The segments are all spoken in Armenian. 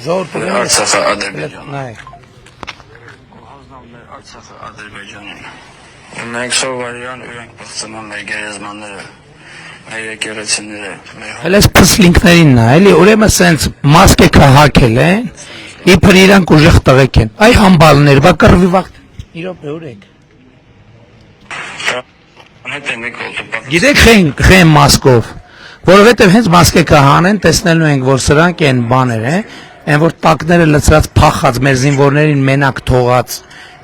Արցախը Ադրբեջանը։ Արցախը Ադրբեջանին։ Մենք սովորական ենք բացման մեր գերեզմանները, մեր եկեղեցիները։ Հəլես փսլինքներին նա, էլի ուրեմն սենց մասկե կհակել են, իբր իրանք ուժեղ տղեկ են։ Այ համբալներ, բա կռվի վաղ։ Իրոք ուրեք։ Գիտեք խեն մասկով, որովհետև հենց մասկե կհանեն, տեսնելու ենք, որ սրանք են բաներ են, այն որ տակները լցրած փախած մեր զինվորներին մենակ թողած,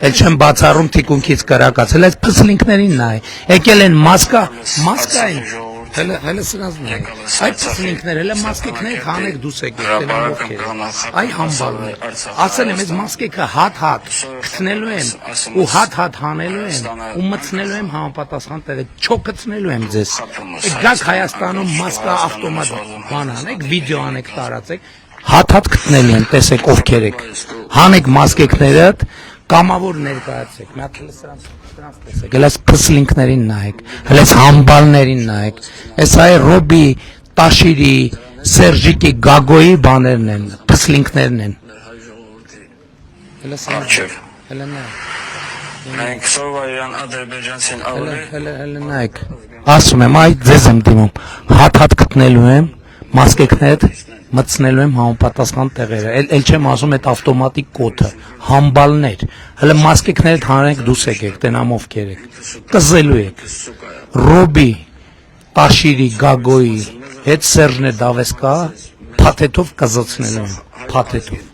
էլ չեմ բացառում թիկունքից կրակած, հələ այս փսլինքներին նայ, եկել են մասկա են, հələ սրանց նայ, այդ փսլինքներ, հələ մասկեքներ հանեք դուս եկեք, այ համբալներ, ասել եմ, այս մասկեքը հատ կցնելու եմ, ու հատ հանելու եմ, ու մցնելու եմ համապատասխան տեղը, չոքցնելու եմ ձեզ, գաք Հայաստանում մասկա ավտոմատ բան անեք, վիդեո անեք տարածեք, հատ գտնելի են, տեսեք ովքեր եք, հանեք մասկեքներդ, կամավոր ներկայացեք, մի հատ հələ սրանց տեսեք, հələ այս փսլինքներին նայեք, հələ այս համբալներին նայեք, այս այ Ռոբի, Տաշիրի, Սերժիկի, Գագոյի բաներն են, փսլինքներն են, հələ սրանց, հələ նայեք, մենք սովորական ադրբեջանցին հələ նայեք, ասում եմ, այ ձեզ եմ դիմում, հատ գտնելու եմ, մասկեքներդ մտցնելու եմ համապատասխան տեղերը, էլ չեմ ասում այդ ավտոմատիկ կոթը, համբալներ, հələ մասկեքներդ հանեք դուս եկեք, տենամ ովքեր եք, կզելու եք, Ռոբի, Տաշիրի, Գագոյի, հետ Սերժնե Դավեսկա, փաթեթով կզոցնելու եմ, փաթեթով։